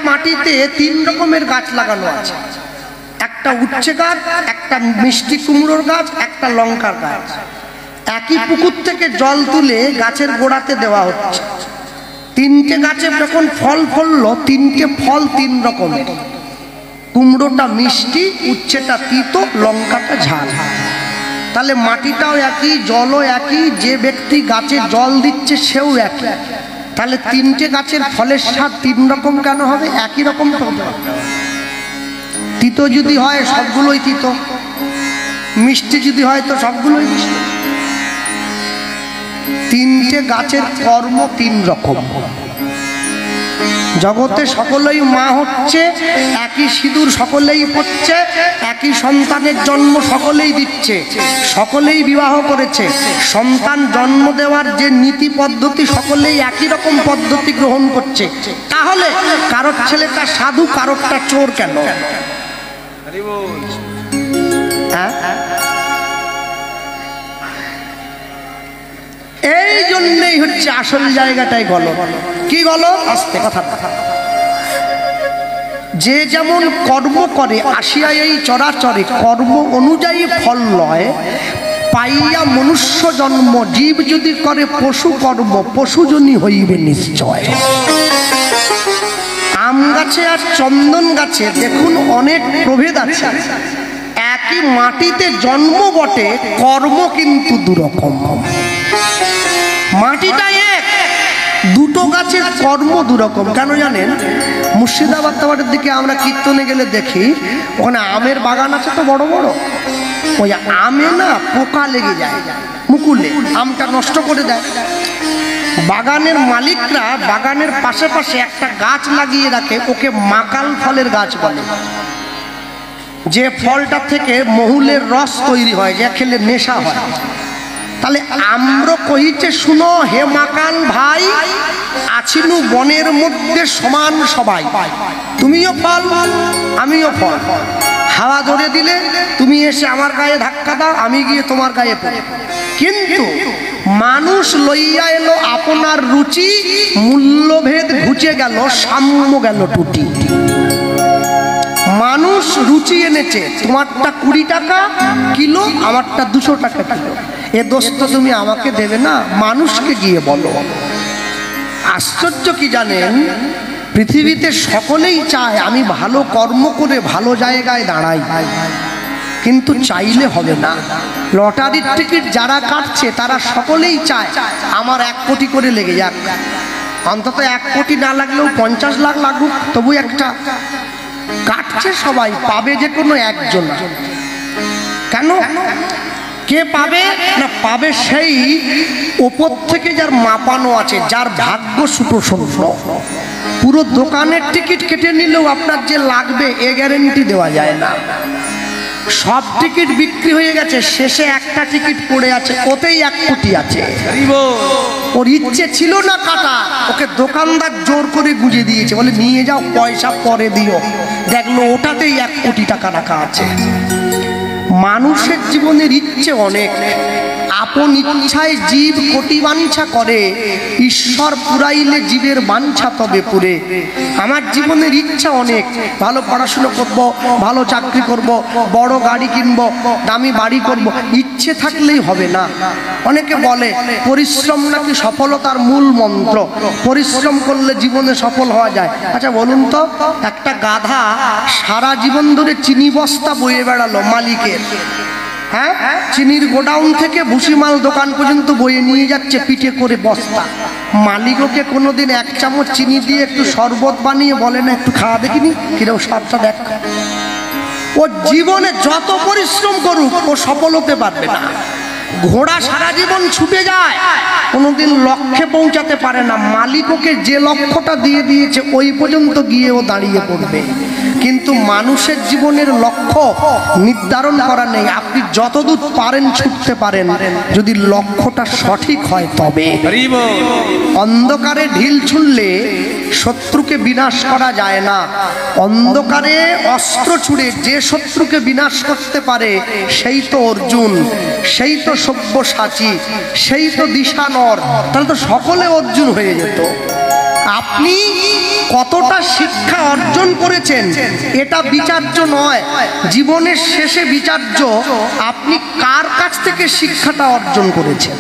মাটিতে 3 রকমের গাছ লাগানো আছে। একটা উচ্ছে গাছ, একটা মিষ্টি কুমড়োর গাছ, একটা লঙ্কার গাছ। একই পুকুর থেকে জল তুলে গাছের গোড়াতে দেওয়া হচ্ছে। 3টে গাছে যখন ফল ফললো, 3টে ফল 3 রকমের। কুমড়োটা মিষ্টি, উচ্ছেটা তিতো, লঙ্কাটা ঝাল। তাহলে মাটিটাও একই, জলও একই, যে ব্যক্তি গাছে জল দিচ্ছে সেও একই। তাহলে 3টে গাছের ফলের স্বাদ 3 রকম কেন হবে? একই রকম তো হবে। তিতো যদি হয় সবগুলোই তিতো, মিষ্টি যদি হয় তো সবগুলোই মিষ্টি। 3টে গাছের কর্ম 3 রকম। জগতে সকলেই মা হচ্ছে, একই সিঁদুর সকলেই পড়ছে, একই সন্তানের জন্ম সকলেই দিচ্ছে, সকলেই বিবাহ করেছে। সন্তান জন্ম দেওয়ার যে নীতি পদ্ধতি সকলেই একই রকম পদ্ধতি গ্রহণ করছে। তাহলে কারোর ছেলেটা সাধু, কারোরটা চোর কেন? এই জন্যই হচ্ছে আসল জায়গাটাই গলদ। কি গলদ? আস্তে কথা। যে যেমন কর্ম করে আসিয়া এই চরাচরে, কর্ম অনুযায়ী ফল লয়। পাইয়া মনুষ্য জন্ম, জীব যদি করে পশু কর্ম, পশুজনী হইবে নিশ্চয়। আম গাছে আর চন্দন গাছে দেখুন অনেক প্রভেদ আছে। একই মাটিতে জন্ম বটে, কর্ম কিন্তু দুরকম। মাটিটা এক, দুটো গাছের কর্ম দুরকম। কেন জানেন? মুর্শিদাবাদ টাবারের দিকে আমরা কীর্তনে গেলে দেখি, ওখানে আমের বাগান আছে তো বড় বড়। ওই আমে না পোকা লেগে যায়, মুকুলে আমটা নষ্ট করে দেয়। বাগানের মালিকরা বাগানের পাশে পাশে একটা গাছ লাগিয়ে রাখে, ওকে মাকাল ফলের গাছ বলে। যে ফলটা থেকে মহুলের রস তৈরি হয়, যা খেলে নেশা হয়। তাহলে আমরা কহিছে, শুনো হে মাকাল ভাই, আছিনু বনের মধ্যে সমান সবাই। তুমিও ফল, আমিও ফল। হাওয়া ধরে দিলে তুমি এসে আমার গায়ে ধাক্কা দাও, আমি গিয়ে তোমার গায়ে পড়ি। কিন্তু মানুষ লইয়া এলো আপনার রুচি, মূল্যভেদ ঘুচে গেল, সাম্য গেল টুটি। মানুষ রুচি এনেছে, তোমারটা 20 টাকা কিলো, আমারটা 200 টাকা কিলো। এ দোস্ত তুমি আমাকে দেবে না, মানুষকে গিয়ে বলো। আশ্চর্য কি জানেন? পৃথিবীতে সকলেই চায় আমি ভালো কর্ম করে ভালো জায়গায় দাঁড়াই, কিন্তু চাইলে হবে না। লটারির টিকিট যারা কাটছে তারা সকলেই চায় আমার 1 কোটি করে লেগে যাক। অন্তত 1 কোটি না লাগলেও 50 লাখ লাগুক, তবু একটা কাটছে সবাই। পাবে যে কোনো একজন। কেন? কে পাবে না? পাবে সেই ওপর থেকে যার মাপানো আছে, যার ভাগ্য সুপ্রসন্ন। পুরো দোকানের টিকিট কেটে নিলেও আপনার যে লাগবে এ গ্যারেন্টি দেওয়া যায় না। সব টিকিট বিক্রি হয়ে গেছে, শেষে একটা টিকিট পড়ে আছে, ওতেই 1 কোটি আছে। ওর ইচ্ছে ছিল না কাটা, ওকে দোকানদার জোর করে গুঁজে দিয়েছে, বলে নিয়ে যাও, পয়সা পরে দিও। দেখলো ওটাতেই 1 কোটি টাকা রাখা আছে। মানুষের জীবনের ইচ্ছে অনেক, আপন ইচ্ছায় জীব কোটি বাঞ্ছা করে, ঈশ্বর পুরাইলে জীবের বাঞ্ছা তবে পুরে। আমার জীবনের ইচ্ছা অনেক, ভালো পড়াশুনো করব, ভালো চাকরি করব, বড় গাড়ি কিনব, দামি বাড়ি করব। ইচ্ছে থাকলেই হবে না। অনেকে বলে পরিশ্রম নাকি সফলতার মূল মন্ত্র, পরিশ্রম করলে জীবনে সফল হওয়া যায়। আচ্ছা বলুন তো, একটা গাধা সারা জীবন ধরে চিনি বস্তা বয়ে বেড়ালো মালিকের, হ্যাঁ, চিনির গোডাউন থেকে ভুসিমাল দোকান পর্যন্ত বয়ে নিয়ে যাচ্ছে পিঠে করে বস্তা। মালিক ওকে কোনোদিন 1 চামচ চিনি দিয়ে একটু শরবত বানিয়ে বলে না, একটু খাওয়া দেখিনি, কিরকম স্বাদটা দেখ। ও জীবনে যত পরিশ্রম করুক ও সফল হতে পারবে না। ঘোড়া সারা জীবন ছুটে যায়, কোনোদিন লক্ষ্যে পৌঁছাতে পারে না। মালিক ওকে যে লক্ষ্যটা দিয়ে দিয়েছে ওই পর্যন্ত গিয়ে ও দাঁড়িয়ে পড়বে। কিন্তু মানুষের জীবনের লক্ষ্য নির্ধারণ করা নেই। আপনি যতদূর পারেন ছুটতে পারেন, যদি লক্ষ্যটা সঠিক হয় তবে। অন্ধকারে ঢিল ছুঁড়লে শত্রুকে বিনাশ করা যায় না। অন্ধকারে অস্ত্র ছুঁড়ে যে শত্রুকে বিনাশ করতে পারে সেই তো অর্জুন, সেই তো সব্যসাচী, সেই তো দিশানর। তাহলে তো সকলে অর্জুন হয়ে যেত। আপনি কতটা শিক্ষা অর্জন করেছেন এটা বিচার্য নয়, জীবনের শেষে বিচার্য আপনি কার কাছ থেকে শিক্ষাটা অর্জন করেছেন।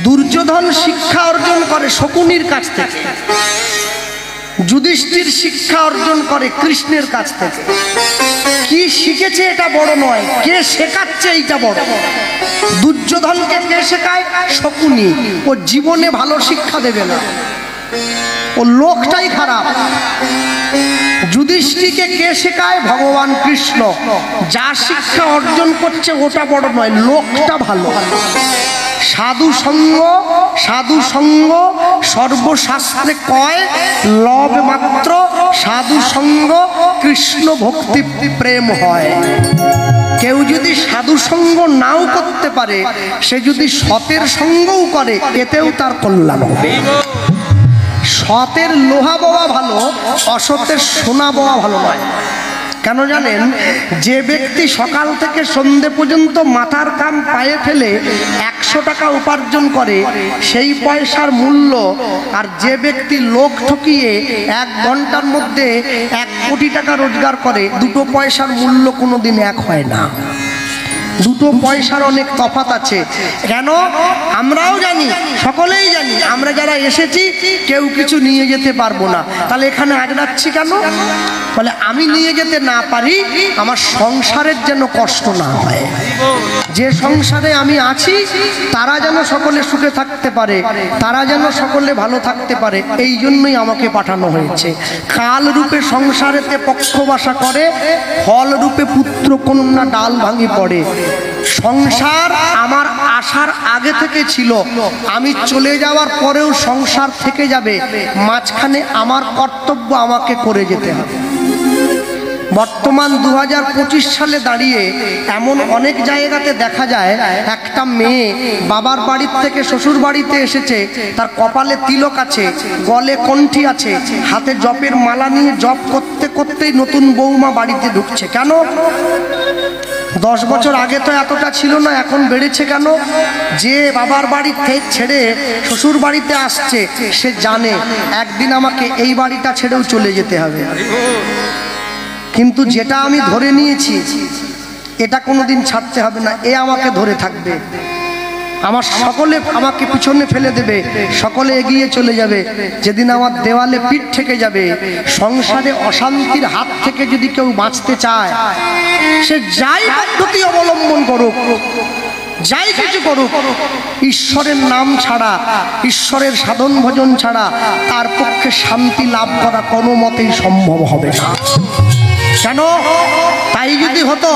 দুর্যোধন শিক্ষা অর্জন করে শকুনির কাছ থেকে, যুধিষ্ঠির শিক্ষা অর্জন করে কৃষ্ণের কাছ থেকে। কি শিখেছে এটা বড় নয়, কে শেখাচ্ছে এইটা বড়। দুর্যোধনকে কে শেখায়? শকুনি। ও জীবনে ভালো শিক্ষা দেবে না, ও লোকটাই খারাপ। যুধিষ্ঠিরকে কে শেখায়? ভগবান কৃষ্ণ। যা শিক্ষা অর্জন করছে ওটা বড় নয়, লোকটা ভালো। সাধু সঙ্গ, সাধু সঙ্গ সর্বশাস্ত্রে কয় লব মাত্র, সাধু সঙ্গ কৃষ্ণ ভক্তি প্রেম হয়। কেউ যদি সাধু সঙ্গ নাও করতে পারে, সে যদি সতের সঙ্গও করে, এতেও তার কল্যাণ হবে। সতের লোহা বওয়া ভালো, অসতের সোনা বওয়া ভালো নয়। কেন জানেন? যে ব্যক্তি সকাল থেকে সন্ধে পর্যন্ত মাথার কাম পায়ে ফেলে 100 টাকা উপার্জন করে, সেই পয়সার মূল্য আর যে ব্যক্তি লোক ঠকিয়ে 1 ঘন্টার মধ্যে 1 কোটি টাকা রোজগার করে, দুটো পয়সার মূল্য কোনোদিন এক হয় না। দুটো পয়সার অনেক তফাৎ আছে। কেন? আমরাও জানি, সকলেই জানি, আমরা যারা এসেছি কেউ কিছু নিয়ে যেতে পারবো না। তাহলে এখানে আজরাচ্ছি কেন? বলে আমি নিয়ে যেতে না পারি, আমার সংসারের যেন কষ্ট না হয়। যে সংসারে আমি আছি তারা যেন সকলে সুখে থাকতে পারে, তারা যেন সকলে ভালো থাকতে পারে, এই জন্যই আমাকে পাঠানো হয়েছে। কাল রূপে সংসারেতে পক্ষবাসা করে, ফল রূপে পুত্র কন্যা ডাল ভাঙি পড়ে। সংসার আমার আসার আগে থেকে ছিল, আমি চলে যাওয়ার পরেও সংসার থেকে যাবে। মাঝখানে আমার কর্তব্য আমাকে করে যেতে হবে। বর্তমান 2025 সালে দাঁড়িয়ে এমন অনেক জায়গাতে দেখা যায়, একটা মেয়ে বাবার বাড়ির থেকে শ্বশুর বাড়িতে এসেছে, তার কপালে তিলক আছে, গলে কণ্ঠি আছে, হাতে জপের মালা নিয়ে জপ করতে করতেই নতুন বৌমা বাড়িতে ঢুকছে। কেন? 10 বছর আগে তো এতটা ছিল না, এখন বেড়েছে কেন? যে বাবার বাড়ি ছেড়ে শ্বশুর বাড়িতে আসছে, সে জানে একদিন আমাকে এই বাড়িটা ছেড়েও চলে যেতে হবে। কিন্তু যেটা আমি ধরে নিয়েছি এটা কোনোদিন ছাড়তে হবে না, এ আমাকে ধরে থাকবে। আমার সকলে আমাকে পিছনে ফেলে দেবে, সকলে এগিয়ে চলে যাবে। যেদিন আমার দেওয়ালে পিঠ থেকে যাবে, সংসারে অশান্তির হাত থেকে যদি কেউ বাঁচতে চায়, সে যাই পদ্ধতি অবলম্বন করুক, যাই কিছু করুক, ঈশ্বরের নাম ছাড়া, ঈশ্বরের সাধন ভজন ছাড়া তার পক্ষে শান্তি লাভ করা কোনো মতেই সম্ভব হবে না। কেন? তাই যদি হতো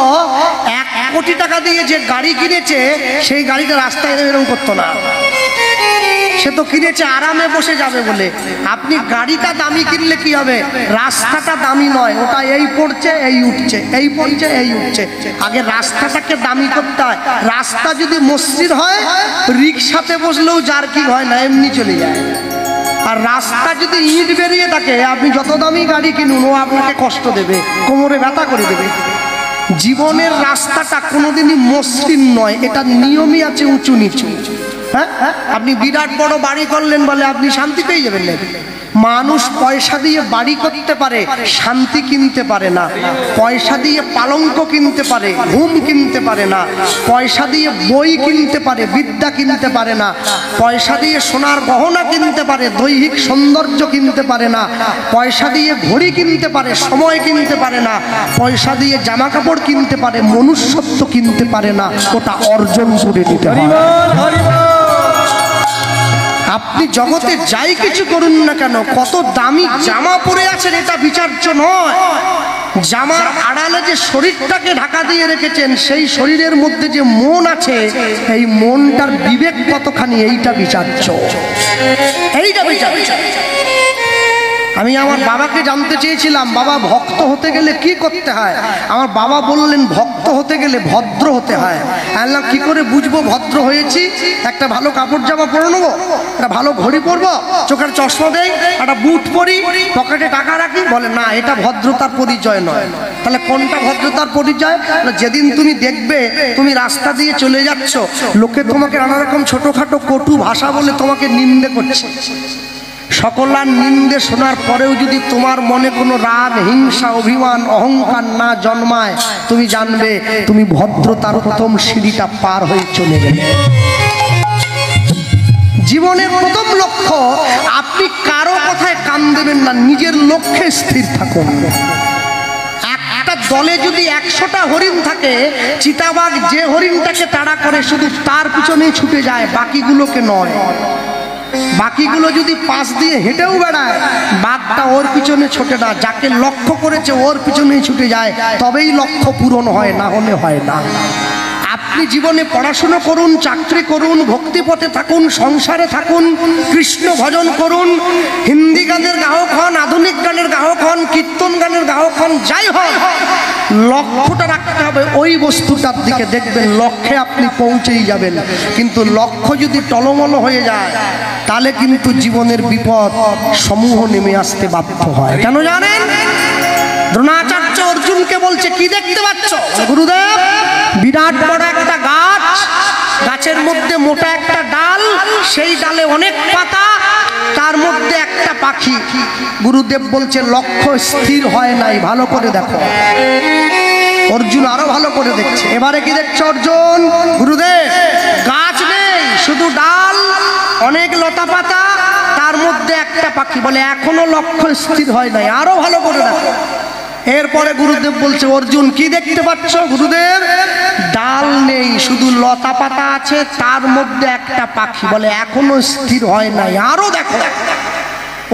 1 কোটি টাকা দিয়ে যে গাড়ি কিনেছে, সেই গাড়িটা রাস্তায় এরকম করতো না। সে তো কিনেছে আরামে বসে যাবে বলে। আপনি গাড়িটা দামি কিনলে কি হবে? রাস্তাটা দামি নয়, ওটা এই পড়ছে এই উঠছে, এই পড়ছে এই উঠছে। আগে রাস্তাটাকে দামি করতে হয়। রাস্তা যদি মসৃণ হয়, রিক্সাতে বসলেও জার্কিং হয় না, এমনি চলে যায়। আর রাস্তা যদি ইট বেরিয়ে থাকে, আপনি যত দামি গাড়ি কিনুন, ও আপনাকে কষ্ট দেবে, কোমরে ব্যথা করে দেবে। জীবনের রাস্তাটা কোনোদিনই মসৃণ নয়, এটা নিয়মই আছে উঁচু নিচু। হ্যাঁ, আপনি বিরাট বড় বাড়ি করলেন বলে আপনি শান্তি পেয়ে যাবেন না। মানুষ পয়সা দিয়ে বাড়ি করতে পারে, শান্তি কিনতে পারে না। পয়সা দিয়ে পালঙ্ক কিনতে পারে, ঘুম কিনতে পারে না। পয়সা দিয়ে বই কিনতে পারে, বিদ্যা কিনতে পারে না। পয়সা দিয়ে সোনার গহনা কিনতে পারে, দৈহিক সৌন্দর্য কিনতে পারে না। পয়সা দিয়ে ঘড়ি কিনতে পারে, সময় কিনতে পারে না। পয়সা দিয়ে জামা কাপড় কিনতে পারে, মনুষ্যত্ব কিনতে পারে না। ওটা অর্জন করে নিতে হয়। আপনি জগতে যাই কিছু করুন না কেন, কত দামি জামা পরে আছেন এটা বিচার্য নয়। জামার আড়ালে যে শরীরটাকে ঢাকা দিয়ে রেখেছেন, সেই শরীরের মধ্যে যে মন আছে, এই মনটার বিবেক কতখানি, এইটা বিচার্য, এইটা বিচার্য। আমি আমার বাবাকে জানতে চেয়েছিলাম, বাবা ভক্ত হতে গেলে কি করতে হয়? আমার বাবা বললেন, ভক্ত হতে গেলে ভদ্র হতে হয়। বললাম কি করে বুঝবো ভদ্র হয়েছি? একটা ভালো কাপড় জামা পরে নেবো, একটা ভালো ঘড়ি পরবো, চোখের চশমা দেই, একটা বুট পরি, পকেটে টাকা রাখি। বলে না, এটা ভদ্রতার পরিচয় নয়। তাহলে কোনটা ভদ্রতার পরিচয়? যেদিন তুমি দেখবে তুমি রাস্তা দিয়ে চলে যাচ্ছ, লোকে তোমাকে নানা রকম ছোটখাটো কটু ভাষা বলে তোমাকে নিন্দে করছে, সকলার নিন্দে শোনার পরেও যদি তোমার মনে কোনো রাগ, হিংসা, অভিমান, অহংকার না জন্মায়, তুমি জানবে তুমি ভদ্রতার প্রথম সিঁড়িটা পার হয়ে চলে গেলে। জীবনের প্রথম লক্ষ্য, আপনি কারো কথায় কান দেবেন না, নিজের লক্ষ্যে স্থির থাকুন। একটা দলে যদি 100টা হরিণ থাকে, চিতাবাঘ যে হরিণটাকে তাড়া করে শুধু তার পিছনেই ছুটে যায়, বাকিগুলোকে নয়। বাকিগুলো যদি পাশ দিয়ে হেঁটেও বেড়ায়, বাঘটা ওর পিছনে ছোটে না, যাকে লক্ষ্য করেছে ওর পিছনেই ছুটে যায়, তবেই লক্ষ্য পূরণ হয়, না হলে হয় না। আপনি জীবনে পড়াশোনা করুন, চাকরি করুন, ভক্তিপথে থাকুন, সংসারে থাকুন, কৃষ্ণ ভজন করুন, হিন্দি গানের গায়ক হন, আধুনিক গানের গায়ক হন, কীর্তন গানের গায়ক হন, যাই হয়, লক্ষ্যটা রাখতে হবে ওই বস্তুটার দিকে। দেখবেন লক্ষ্যে আপনি পৌঁছেই যাবেন। কিন্তু লক্ষ্য যদি টলমল হয়ে যায়, তাহলে কিন্তু জীবনের বিপদ সমূহ নেমে আসতে বাধ্য হয়। কেন জানেন? দ্রোণাচার্য অর্জুনকে বলছে, কি দেখতে পাচ্ছ? গুরুদেব, বিরাট বড় একটা গাছ, গাছের মধ্যে মোটা একটা ডাল, সেই ডালে অনেক পাতা, তার মধ্যে একটা পাখি। গুরুদেব বলছে, লক্ষ্য স্থির হয় নাই, ভালো করে দেখো। অর্জুন আরো ভালো করে দেখছে। এবারে কি দেখছো অর্জুন? গুরুদেব, গাছ নেই, শুধু ডাল, অনেক লতা পাতা, তার মধ্যে একটা পাখি। বলে এখনো লক্ষ্য স্থির হয় নাই, আরো ভালো করে দেখো। এরপরে গুরুদেব বলছে, অর্জুন কি দেখতে পাচ্ছ? গুরুদেব, ডাল নেই, শুধু লতা পাতা আছে, তার মধ্যে একটা পাখি। বলে এখনো স্থির হয় নাই, আরো দেখো।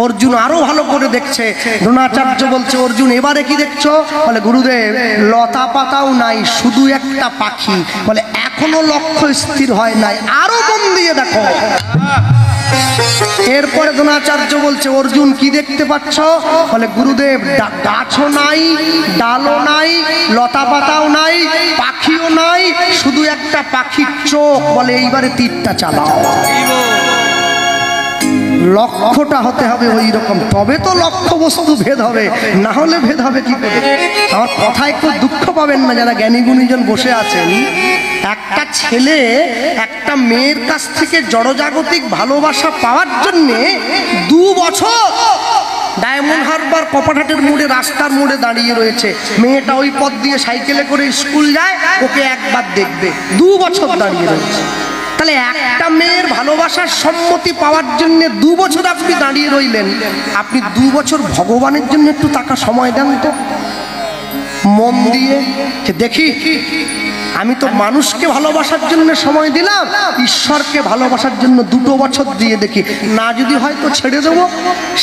অর্জুন আরো ভালো করে দেখছে। দ্রোণাচার্য বলছে, অর্জুন এবারে কি দেখছো? বলে গুরুদেব, লতা পাতাও নাই, শুধু একটা পাখি। বলে এখনো লক্ষ্য স্থির হয় নাই, আরো মন দিয়ে দেখো। এরপরে দ্রোণাচার্য বলছে, অর্জুন কি দেখতে পাচ্ছ? বলে গুরুদেব, গাছও নাই, ডালও নাই, লতা পাতাও নাই, পাখিও নাই, শুধু একটা পাখির চোখ। বলে এইবারে তীরটা চালাও। লক্ষ্যটা হতে হবে ওই রকম, তবে তো লক্ষ্য বস্তু ভেদ হবে, না হলে ভেদ হবে কি করে? আমার কথায় একটু দুঃখ পাবেন না যারা জ্ঞানী গুণীজন বসে আছেন। একটা ছেলে একটা মেয়ের কাছ থেকে জড়জাগতিক ভালোবাসা পাওয়ার জন্যে 2 বছর ডায়মন্ড হারবার কপারহাটের মোড়ে, রাস্তার মোড়ে দাঁড়িয়ে রয়েছে। মেয়েটা ওই পথ দিয়ে সাইকেলে করে স্কুল যায়, ওকে একবার দেখবে, 2 বছর দাঁড়িয়ে রয়েছে। তাহলে একটা মেয়ের ভালোবাসার সম্মতি পাওয়ার জন্য 2 বছর আপনি দাঁড়িয়ে রইলেন। আপনি 2 বছর ভগবানের জন্য একটু টাকা সময় দেন তো, মন দিয়ে, যে দেখি আমি তো মানুষকে ভালোবাসার জন্য সময় দিলাম, ঈশ্বরকে ভালোবাসার জন্য 2 বছর দিয়ে দেখি, না যদি হয়তো ছেড়ে দেবো।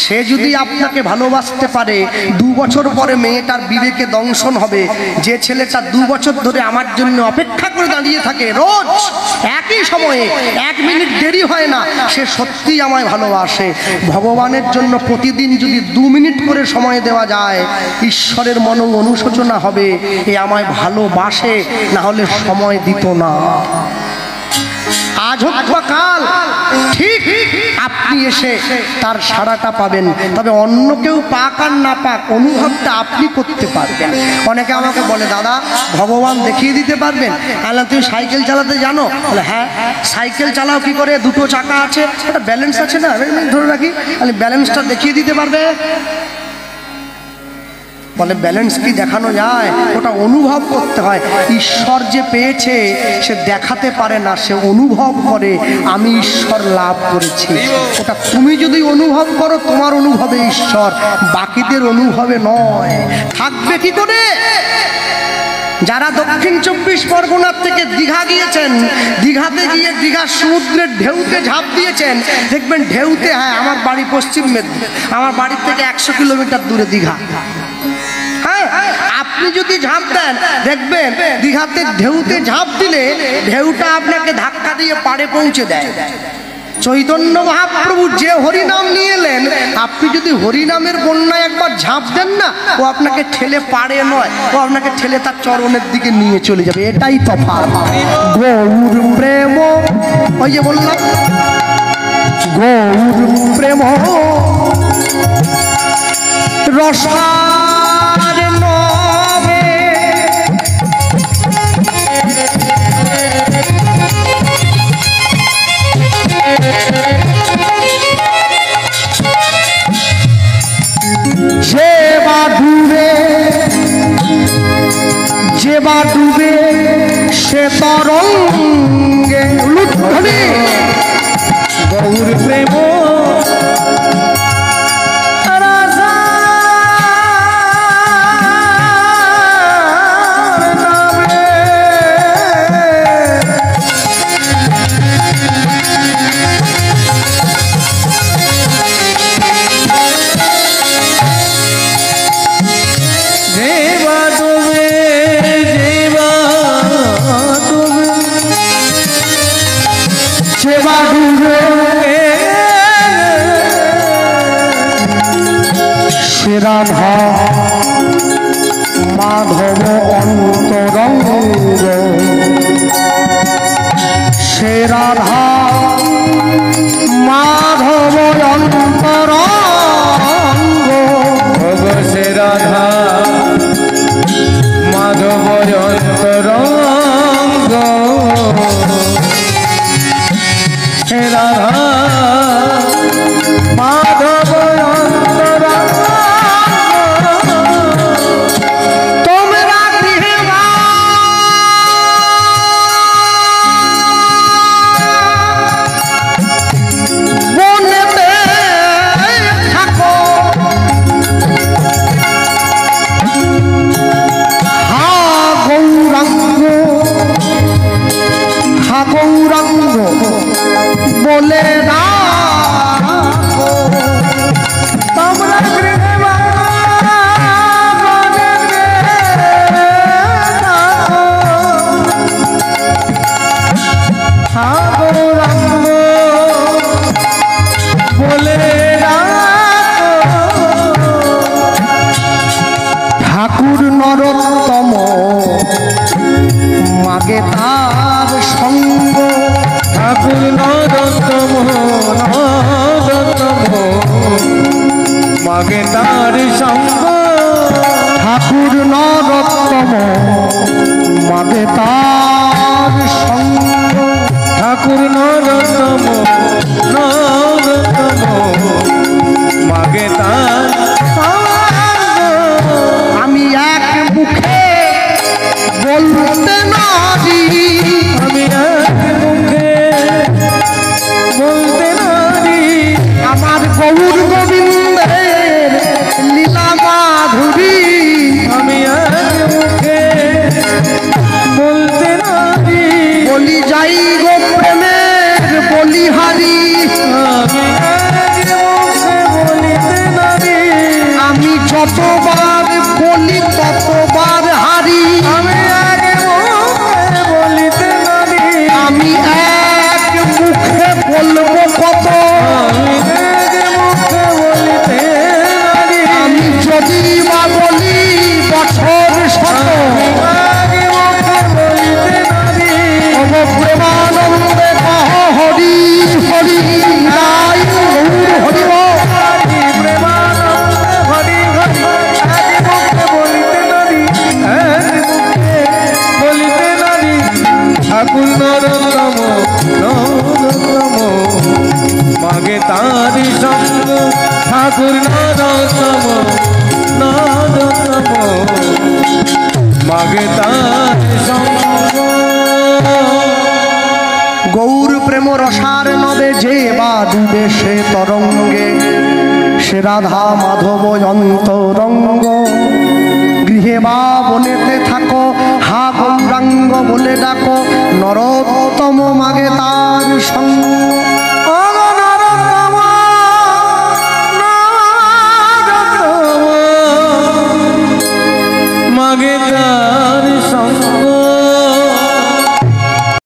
সে যদি আপনাকে ভালোবাসতে পারে, 2 বছর পরে মেয়েটার বিবেকে দংশন হবে। যে ছেলেটা 2 বছর ধরে আমার জন্য অপেক্ষা করে দাঁড়িয়ে থাকে, রোজ একই সময়ে 1 মিনিট দেরি হয় না, সে সত্যিই আমায় ভালোবাসে। ভগবানের জন্য প্রতিদিন যদি 2 মিনিট করে সময় দেওয়া যায়, ঈশ্বরের মন অনুশোচনা হবে, এ আমায় ভালোবাসে, না হলে সময় দিত না। আজ হোক বা কাল ঠিক আপনি এসে তার সাড়াটা পাবেন। তবে অন্য কেউ পাক আর না পাক, অনুভবটা আপনি করতে পারবেন। অনেকে আমাকে বলে, দাদা ভগবান দেখিয়ে দিতে পারবেন? আল্লাহ তুমি সাইকেল চালাতে জানো? বলে হ্যাঁ। সাইকেল চালাও কি করে? 2টো চাকা আছে, একটা ব্যালেন্স আছে না, ধরে রাখি, ব্যালেন্সটা দেখিয়ে দিতে পারবে? বলে ব্যালেন্স কি দেখানো যায়? ওটা অনুভব করতে হয়। ঈশ্বর যে পেয়েছে সে দেখাতে পারে না, সে অনুভব করে আমি ঈশ্বর লাভ করেছি। ওটা তুমি যদি অনুভব করো, তোমার অনুভবে ঈশ্বর, বাকিদের অনুভবে নয়। থাকবে কি করে? যারা দক্ষিণ 24 পরগনার থেকে দীঘা গিয়েছেন, দীঘাতে গিয়ে দীঘার সমুদ্রের ঢেউতে ঝাঁপ দিয়েছেন, দেখবেন ঢেউতে, হ্যাঁ আমার বাড়ি পশ্চিম মেদিনীপুর, আমার বাড়ির থেকে 100 কিলোমিটার দূরে দীঘা। আপনি যদি ঝাঁপ দেন, দেখবেন দীঘাতে ঢেউতে ঝাঁপ দিলে ঢেউটা আপনাকে ধাক্কা দিয়ে পাড়ে পৌঁছে দেয়। চৈতন্য মহাপ্রভু যে হরিনাম নিয়ে এলেন, আপনি যদি হরিনামের বন্যায় একবার ঝাঁপ দেন না, ও আপনাকে ঠেলে পাড়ে নয়, ও আপনাকে ঠেলে তার চরণের দিকে নিয়ে চলে যাবে। এটাই তফাৎ। গৌর প্রেম, ওই যে বললাম, গৌর প্রেম রসার নবে সে রাধা মাধব অন্তরঙ্গ সে রাধা মাধব অন্তরঙ্গ সে রাধা মাধব অন্তরঙ্গ হে রাধা মাধব অন্তরঙ্গ তোমরা গৃহে বনেতে থাকো হা গৌরাঙ্গ বলে রাখো তোমরা গৃহে হা গৌরাঙ্গ বলে ঠাকুর নরোত্তম মাগে তার সঙ্গ ঠাকুর নরোত্তম মাগে তার সঙ্গ ঠাকুর নরোত্তম মাগে তার সঙ্গ ঠাকুর নরোত্তম মাগে তার আমি এক মুখে বলতে নারি আমি এক মুখে বলতে নারি আমার গৌর গোবিন্দের লীলা মাধুরী আমি এক মুখে বলতে নারি বলি যাই গো প্রেমের বলিহারি আমি এক মুখে বলিতে নারি আমি যতবার বলি ততবার হারি আমি এক মুখে বলিতে নারি আমি এক মুখে বলবো কত আমি এক মুখে বলিতে নারি আমি যদি বা বলি বছর শত আমি এক মুখে বলিতে নারি তব প্রেমানন্দে কহ হরি হরি নাই গৌর হরি বল। হরি প্রেমানন্দে হরি হরি এক মুখে বলিতে নারি এক মুখে বলিতে নারি ঠাকুর নরোত্তম মাগে তারি সঙ্গ ঠাকুর নরোত্তম মাগে তারি সঙ্গ গৌর প্রেম রসার নদে যে বা ডুবে সে তরঙ্গে সে রাধা মাধব অন্তরঙ্গ গৃহে বা বনেতে থাকো হা গৌরাঙ্গ বলে ডাকো নরোত্তম মাগে তার সঙ্গ